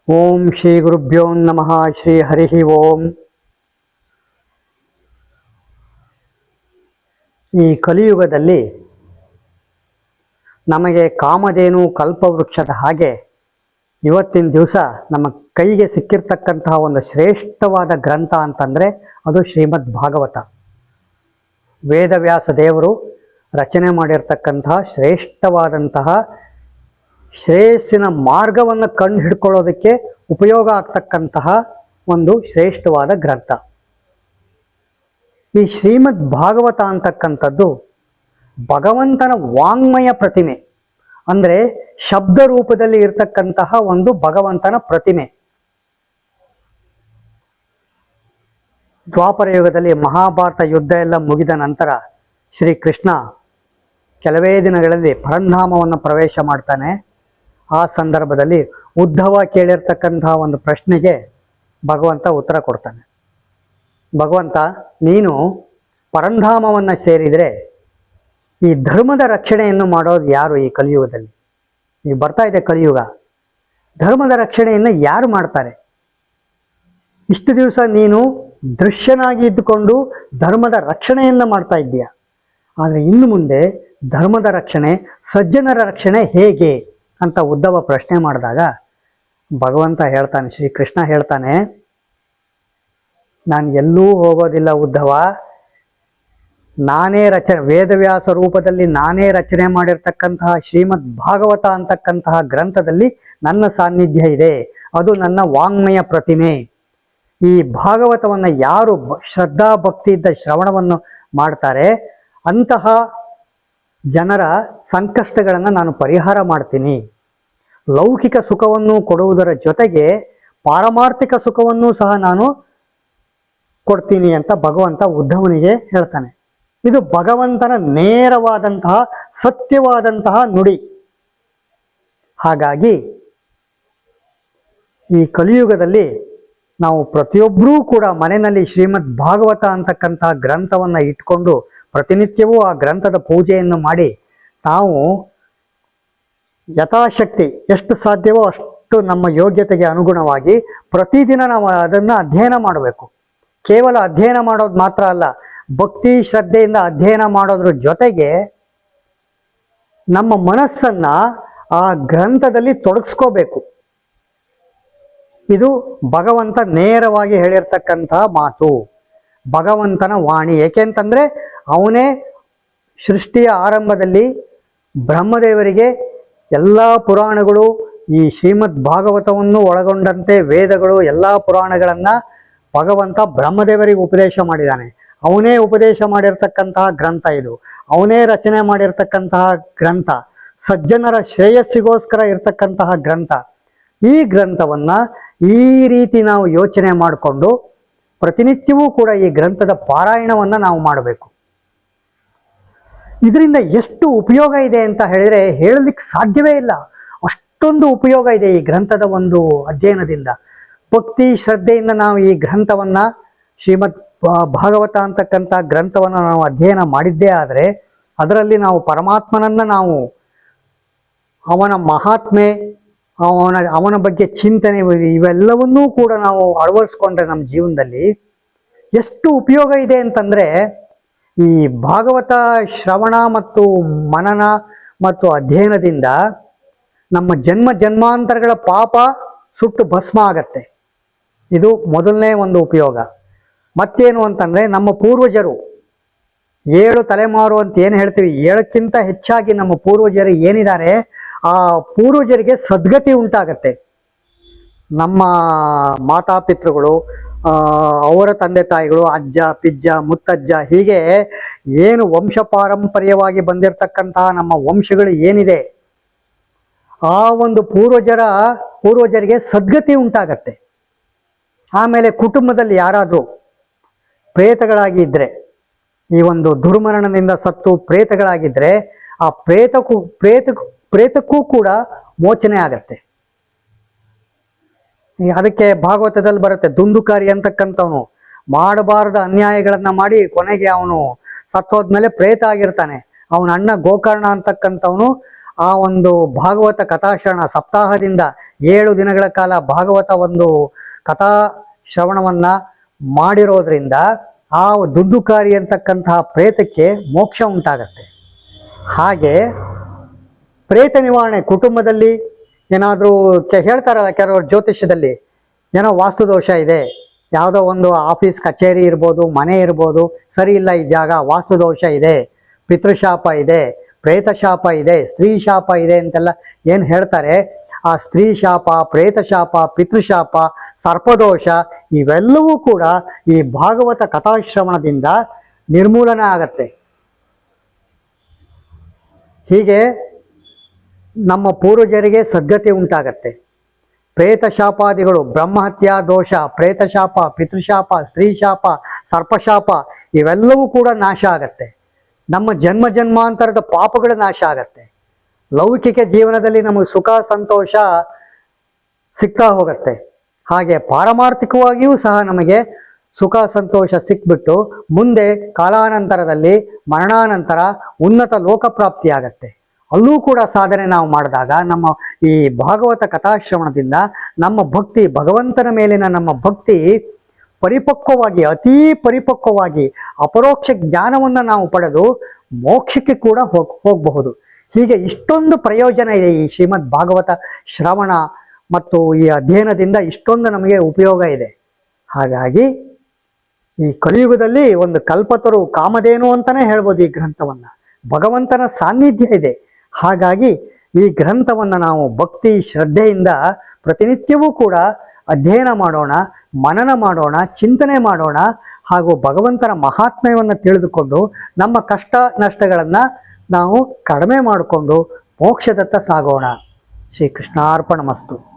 ಓಂ ಶ್ರೀ ಗುರುಭ್ಯೋ ನಮಃ. ಶ್ರೀ ಹರಿ ಓಂ. ಈ ಕಲಿಯುಗದಲ್ಲಿ ನಮಗೆ ಕಾಮಧೇನು ಕಲ್ಪವೃಕ್ಷದ ಹಾಗೆ ಇವತ್ತಿನ ದಿವಸ ನಮ್ಮ ಕೈಗೆ ಸಿಕ್ಕಿರ್ತಕ್ಕಂತಹ ಒಂದು ಶ್ರೇಷ್ಠವಾದ ಗ್ರಂಥ ಅಂತಂದರೆ ಅದು ಶ್ರೀಮದ್ ಭಾಗವತ. ವೇದವ್ಯಾಸ ದೇವರು ರಚನೆ ಮಾಡಿರ್ತಕ್ಕಂತಹ ಶ್ರೇಷ್ಠವಾದಂತಹ ಶ್ರೇಯಸ್ಸಿನ ಮಾರ್ಗವನ್ನು ಕಂಡು ಹಿಡ್ಕೊಳ್ಳೋದಕ್ಕೆ ಉಪಯೋಗ ಆಗ್ತಕ್ಕಂತಹ ಒಂದು ಶ್ರೇಷ್ಠವಾದ ಗ್ರಂಥ. ಈ ಶ್ರೀಮದ್ ಭಾಗವತ ಅಂತಕ್ಕಂಥದ್ದು ಭಗವಂತನ ವಾಂಗ್ಮಯ ಪ್ರತಿಮೆ, ಅಂದರೆ ಶಬ್ದ ರೂಪದಲ್ಲಿ ಇರತಕ್ಕಂತಹ ಒಂದು ಭಗವಂತನ ಪ್ರತಿಮೆ. ದ್ವಾಪರ ಯುಗದಲ್ಲಿ ಮಹಾಭಾರತ ಯುದ್ಧ ಎಲ್ಲ ಮುಗಿದ ನಂತರ ಶ್ರೀಕೃಷ್ಣ ಕೆಲವೇ ದಿನಗಳಲ್ಲಿ ಪರಂಧಾಮವನ್ನು ಪ್ರವೇಶ ಮಾಡ್ತಾನೆ. ಆ ಸಂದರ್ಭದಲ್ಲಿ ಉದ್ಧವ ಕೇಳಿರ್ತಕ್ಕಂತಹ ಒಂದು ಪ್ರಶ್ನೆಗೆ ಭಗವಂತ ಉತ್ತರ ಕೊಡ್ತಾನೆ. ಭಗವಂತ, ನೀನು ಪರಂಧಾಮವನ್ನು ಸೇರಿದರೆ ಈ ಧರ್ಮದ ರಕ್ಷಣೆಯನ್ನು ಮಾಡೋದು ಯಾರು? ಈ ಕಲಿಯುಗದಲ್ಲಿ ಈಗ ಬರ್ತಾ ಇದೆ ಕಲಿಯುಗ, ಧರ್ಮದ ರಕ್ಷಣೆಯನ್ನು ಯಾರು ಮಾಡ್ತಾರೆ? ಇಷ್ಟು ದಿವಸ ನೀನು ದೃಶ್ಯನಾಗಿ ಇದ್ದುಕೊಂಡು ಧರ್ಮದ ರಕ್ಷಣೆಯನ್ನು ಮಾಡ್ತಾ ಇದ್ದೀಯ, ಆದರೆ ಇನ್ನು ಮುಂದೆ ಧರ್ಮದ ರಕ್ಷಣೆ, ಸಜ್ಜನರ ರಕ್ಷಣೆ ಹೇಗೆ ಅಂತ ಉದ್ಧವ ಪ್ರಶ್ನೆ ಮಾಡಿದಾಗ ಭಗವಂತ ಹೇಳ್ತಾನೆ, ಶ್ರೀಕೃಷ್ಣ ಹೇಳ್ತಾನೆ, ನಾನು ಎಲ್ಲೂ ಹೋಗೋದಿಲ್ಲ ಉದ್ಧವ. ನಾನೇ ವೇದವ್ಯಾಸ ರೂಪದಲ್ಲಿ ನಾನೇ ರಚನೆ ಮಾಡಿರ್ತಕ್ಕಂತಹ ಶ್ರೀಮದ್ ಭಾಗವತ ಅಂತಕ್ಕಂತಹ ಗ್ರಂಥದಲ್ಲಿ ನನ್ನ ಸಾನ್ನಿಧ್ಯ ಇದೆ. ಅದು ನನ್ನ ವಾಂಗ್ಮಯ ಪ್ರತಿಮೆ. ಈ ಭಾಗವತವನ್ನು ಯಾರು ಶ್ರದ್ಧಾ ಭಕ್ತಿಯಿಂದ ಶ್ರವಣವನ್ನು ಮಾಡ್ತಾರೆ ಅಂತಹ ಜನರ ಸಂಕಷ್ಟಗಳನ್ನು ನಾನು ಪರಿಹಾರ ಮಾಡ್ತೀನಿ. ಲೌಕಿಕ ಸುಖವನ್ನು ಕೊಡುವುದರ ಜೊತೆಗೆ ಪಾರಮಾರ್ಥಿಕ ಸುಖವನ್ನು ಸಹ ನಾನು ಕೊಡ್ತೀನಿ ಅಂತ ಭಗವಂತ ಉದ್ಧವನಿಗೆ ಹೇಳ್ತಾನೆ. ಇದು ಭಗವಂತನ ನೇರವಾದಂತಹ ಸತ್ಯವಾದಂತಹ ನುಡಿ. ಹಾಗಾಗಿ ಈ ಕಲಿಯುಗದಲ್ಲಿ ನಾವು ಪ್ರತಿಯೊಬ್ಬರೂ ಕೂಡ ಮನೆಯಲ್ಲಿ ಶ್ರೀಮದ್ ಭಾಗವತ ಅಂತಕ್ಕಂತಹ ಗ್ರಂಥವನ್ನು ಇಟ್ಕೊಂಡು ಪ್ರತಿನಿತ್ಯವೂ ಆ ಗ್ರಂಥದ ಪೂಜೆಯನ್ನು ಮಾಡಿ ನಾವು ಯಥಾಶಕ್ತಿ ಎಷ್ಟು ಸಾಧ್ಯವೋ ಅಷ್ಟು ನಮ್ಮ ಯೋಗ್ಯತೆಗೆ ಅನುಗುಣವಾಗಿ ಪ್ರತಿದಿನ ನಾವು ಅದನ್ನು ಅಧ್ಯಯನ ಮಾಡಬೇಕು. ಕೇವಲ ಅಧ್ಯಯನ ಮಾಡೋದು ಮಾತ್ರ ಅಲ್ಲ, ಭಕ್ತಿ ಶ್ರದ್ಧೆಯಿಂದ ಅಧ್ಯಯನ ಮಾಡೋದ್ರ ಜೊತೆಗೆ ನಮ್ಮ ಮನಸ್ಸನ್ನು ಆ ಗ್ರಂಥದಲ್ಲಿ ತೊಡಗಿಸ್ಕೋಬೇಕು. ಇದು ಭಗವಂತ ನೇರವಾಗಿ ಹೇಳಿರ್ತಕ್ಕಂತಹ ಮಾತು, ಭಗವಂತನ ವಾಣಿ. ಏಕೆಂತಂದರೆ ಅವನೇ ಸೃಷ್ಟಿಯ ಆರಂಭದಲ್ಲಿ ಬ್ರಹ್ಮದೇವರಿಗೆ ಎಲ್ಲ ಪುರಾಣಗಳು, ಈ ಶ್ರೀಮದ್ ಭಾಗವತವನ್ನು ಒಳಗೊಂಡಂತೆ ವೇದಗಳು, ಎಲ್ಲ ಪುರಾಣಗಳನ್ನು ಭಗವಂತ ಬ್ರಹ್ಮದೇವರಿಗೆ ಉಪದೇಶ ಮಾಡಿದ್ದಾನೆ. ಅವನೇ ಉಪದೇಶ ಮಾಡಿರ್ತಕ್ಕಂತಹ ಗ್ರಂಥ ಇದು, ಅವನೇ ರಚನೆ ಮಾಡಿರ್ತಕ್ಕಂತಹ ಗ್ರಂಥ, ಸಜ್ಜನರ ಶ್ರೇಯಸ್ಸಿಗೋಸ್ಕರ ಇರ್ತಕ್ಕಂತಹ ಗ್ರಂಥ. ಈ ಗ್ರಂಥವನ್ನು ಈ ರೀತಿ ನಾವು ಯೋಚನೆ ಮಾಡಿಕೊಂಡು ಪ್ರತಿನಿತ್ಯವೂ ಕೂಡ ಈ ಗ್ರಂಥದ ಪಾರಾಯಣವನ್ನು ನಾವು ಮಾಡಬೇಕು. ಇದರಿಂದ ಎಷ್ಟು ಉಪಯೋಗ ಇದೆ ಅಂತ ಹೇಳಿದರೆ ಹೇಳಲಿಕ್ಕೆ ಸಾಧ್ಯವೇ ಇಲ್ಲ. ಅಷ್ಟೊಂದು ಉಪಯೋಗ ಇದೆ ಈ ಗ್ರಂಥದ ಒಂದು ಅಧ್ಯಯನದಿಂದ. ಭಕ್ತಿ ಶ್ರದ್ಧೆಯಿಂದ ನಾವು ಈ ಗ್ರಂಥವನ್ನು, ಶ್ರೀಮದ್ ಭಾಗವತ ಅಂತಕ್ಕಂಥ ಗ್ರಂಥವನ್ನು ನಾವು ಅಧ್ಯಯನ ಮಾಡಿದ್ದೇ ಆದರೆ ಅದರಲ್ಲಿ ನಾವು ಪರಮಾತ್ಮನನ್ನು, ನಾವು ಅವನ ಮಹಾತ್ಮೆ, ಅವನ ಬಗ್ಗೆ ಚಿಂತನೆ, ಇವೆಲ್ಲವನ್ನೂ ಕೂಡ ನಾವು ಅಳವಡಿಸ್ಕೊಂಡ್ರೆ ನಮ್ಮ ಜೀವನದಲ್ಲಿ ಎಷ್ಟು ಉಪಯೋಗ ಇದೆ ಅಂತಂದರೆ, ಈ ಭಾಗವತ ಶ್ರವಣ ಮತ್ತು ಮನನ ಮತ್ತು ಅಧ್ಯಯನದಿಂದ ನಮ್ಮ ಜನ್ಮ ಜನ್ಮಾಂತರಗಳ ಪಾಪ ಸುಟ್ಟು ಭಸ್ಮ ಆಗತ್ತೆ. ಇದು ಮೊದಲನೇ ಒಂದು ಉಪಯೋಗ. ಮತ್ತೇನು ಅಂತಂದರೆ, ನಮ್ಮ ಪೂರ್ವಜರು 7 ತಲೆಮಾರು ಅಂತ ಏನು ಹೇಳ್ತೀವಿ, 7ಕ್ಕಿಂತ ಹೆಚ್ಚಾಗಿ ನಮ್ಮ ಪೂರ್ವಜರು ಏನಿದ್ದಾರೆ ಆ ಪೂರ್ವಜರಿಗೆ ಸದ್ಗತಿ ಉಂಟಾಗತ್ತೆ. ನಮ್ಮ ಮಾತಾಪಿತೃಗಳು, ಅವರ ತಂದೆ ತಾಯಿಗಳು, ಅಜ್ಜ ಪಿಜ್ಜ ಮುತ್ತಜ್ಜ, ಹೀಗೆ ಏನು ವಂಶ ಪಾರಂಪರ್ಯವಾಗಿ ಬಂದಿರತಕ್ಕಂತಹ ನಮ್ಮ ವಂಶಗಳು ಏನಿದೆ ಆ ಒಂದು ಪೂರ್ವಜರಿಗೆ ಸದ್ಗತಿ ಉಂಟಾಗತ್ತೆ. ಆಮೇಲೆ ಕುಟುಂಬದಲ್ಲಿ ಯಾರಾದರೂ ಪ್ರೇತಗಳಾಗಿ ಇದ್ದರೆ, ಈ ಒಂದು ದುರ್ಮರಣದಿಂದ ಸತ್ತು ಪ್ರೇತಗಳಾಗಿದ್ದರೆ ಆ ಪ್ರೇತಕ್ಕೂ ಕೂಡ ಮೋಚನೆ ಆಗತ್ತೆ. ಅದಕ್ಕೆ ಭಾಗವತದಲ್ಲಿ ಬರುತ್ತೆ, ದುಂದುಕಾರಿ ಅಂತಕ್ಕಂಥವನು ಮಾಡಬಾರದ ಅನ್ಯಾಯಗಳನ್ನು ಮಾಡಿ ಕೊನೆಗೆ ಅವನು ಸತ್ತೋದ್ಮೇಲೆ ಪ್ರೇತ ಆಗಿರ್ತಾನೆ. ಅವನ ಅಣ್ಣ ಗೋಕರ್ಣ ಅಂತಕ್ಕಂಥವನು ಆ ಒಂದು ಭಾಗವತ ಕಥಾಶ್ರವಣ ಸಪ್ತಾಹದಿಂದ 7 ದಿನಗಳ ಕಾಲ ಭಾಗವತ ಒಂದು ಕಥಾ ಶ್ರವಣವನ್ನ ಮಾಡಿರೋದ್ರಿಂದ ಆ ದುಡ್ಡುಕಾರಿ ಅಂತಕ್ಕಂತಹ ಪ್ರೇತಕ್ಕೆ ಮೋಕ್ಷ ಉಂಟಾಗತ್ತೆ. ಹಾಗೆ ಪ್ರೇತ ನಿವಾರಣೆ ಕುಟುಂಬದಲ್ಲಿ ಏನಾದರೂ ಹೇಳ್ತಾರಲ್ಲ ಕೆಲವರು ಜ್ಯೋತಿಷ್ಯದಲ್ಲಿ, ಏನೋ ವಾಸ್ತುದೋಷ ಇದೆ, ಯಾವುದೋ ಒಂದು ಆಫೀಸ್ ಕಚೇರಿ ಇರ್ಬೋದು, ಮನೆ ಇರ್ಬೋದು, ಸರಿ ಇಲ್ಲ ಈ ಜಾಗ, ವಾಸ್ತುದೋಷ ಇದೆ, ಪಿತೃಶಾಪ ಇದೆ, ಪ್ರೇತ ಶಾಪ ಇದೆ, ಸ್ತ್ರೀ ಶಾಪ ಇದೆ ಅಂತೆಲ್ಲ ಏನು ಹೇಳ್ತಾರೆ. ಆ ಸ್ತ್ರೀ ಶಾಪ, ಪ್ರೇತ ಶಾಪ, ಪಿತೃಶಾಪ, ಸರ್ಪದೋಷ ಇವೆಲ್ಲವೂ ಕೂಡ ಈ ಭಾಗವತ ಕಥಾಶ್ರವಣದಿಂದ ನಿರ್ಮೂಲನೆ ಆಗತ್ತೆ. ಹೀಗೆ ನಮ್ಮ ಪೂರ್ವಜರಿಗೆ ಸದ್ಗತಿ ಉಂಟಾಗತ್ತೆ. ಪ್ರೇತ ಶಾಪಾದಿಗಳು, ಬ್ರಹ್ಮಹತ್ಯಾ ದೋಷ, ಪ್ರೇತ ಶಾಪ, ಪಿತೃಶಾಪ, ಸ್ತ್ರೀ ಶಾಪ, ಸರ್ಪಶಾಪ ಇವೆಲ್ಲವೂ ಕೂಡ ನಾಶ ಆಗತ್ತೆ. ನಮ್ಮ ಜನ್ಮ ಜನ್ಮಾಂತರದ ಪಾಪಗಳು ನಾಶ ಆಗತ್ತೆ. ಲೌಕಿಕ ಜೀವನದಲ್ಲಿ ನಮಗೆ ಸುಖ ಸಂತೋಷ ಸಿಗ್ತಾ ಹೋಗುತ್ತೆ. ಹಾಗೆ ಪಾರಮಾರ್ಥಿಕವಾಗಿಯೂ ಸಹ ನಮಗೆ ಸುಖ ಸಂತೋಷ ಸಿಕ್ಬಿಟ್ಟು ಮುಂದೆ ಕಾಲಾನಂತರದಲ್ಲಿ ಮರಣಾನಂತರ ಉನ್ನತ ಲೋಕಪ್ರಾಪ್ತಿ ಆಗತ್ತೆ. ಅಲ್ಲೂ ಕೂಡ ಸಾಧನೆ ನಾವು ಮಾಡಿದಾಗ ನಮ್ಮ ಈ ಭಾಗವತ ಕಥಾಶ್ರವಣದಿಂದ ನಮ್ಮ ಭಕ್ತಿ, ಭಗವಂತನ ಮೇಲಿನ ನಮ್ಮ ಭಕ್ತಿ ಪರಿಪಕ್ವವಾಗಿ, ಅತೀ ಪರಿಪಕ್ವವಾಗಿ ಅಪರೋಕ್ಷ ಜ್ಞಾನವನ್ನು ನಾವು ಪಡೆದು ಮೋಕ್ಷಕ್ಕೆ ಕೂಡ ಹೋಗಬಹುದು. ಹೀಗೆ ಇಷ್ಟೊಂದು ಪ್ರಯೋಜನ ಇದೆ ಈ ಶ್ರೀಮದ್ ಭಾಗವತ ಶ್ರವಣ ಮತ್ತು ಈ ಅಧ್ಯಯನದಿಂದ ಇಷ್ಟೊಂದು ನಮಗೆ ಉಪಯೋಗ ಇದೆ. ಹಾಗಾಗಿ ಈ ಕಲಿಯುಗದಲ್ಲಿ ಒಂದು ಕಲ್ಪತರು ಕಾಮಧೇನು ಅಂತಾನೆ ಹೇಳ್ಬೋದು ಈ ಗ್ರಂಥವನ್ನ. ಭಗವಂತನ ಸಾನ್ನಿಧ್ಯ ಇದೆ. ಹಾಗಾಗಿ ಈ ಗ್ರಂಥವನ್ನು ನಾವು ಭಕ್ತಿ ಶ್ರದ್ಧೆಯಿಂದ ಪ್ರತಿನಿತ್ಯವೂ ಕೂಡ ಅಧ್ಯಯನ ಮಾಡೋಣ, ಮನನ ಮಾಡೋಣ, ಚಿಂತನೆ ಮಾಡೋಣ. ಹಾಗೂ ಭಗವಂತನ ಮಹಾತ್ಮ್ಯವನ್ನು ತಿಳಿದುಕೊಂಡು ನಮ್ಮ ಕಷ್ಟ ನಷ್ಟಗಳನ್ನು ನಾವು ಕಡಿಮೆ ಮಾಡಿಕೊಂಡು ಮೋಕ್ಷದತ್ತ ಸಾಗೋಣ. ಶ್ರೀಕೃಷ್ಣಾರ್ಪಣಮಸ್ತು.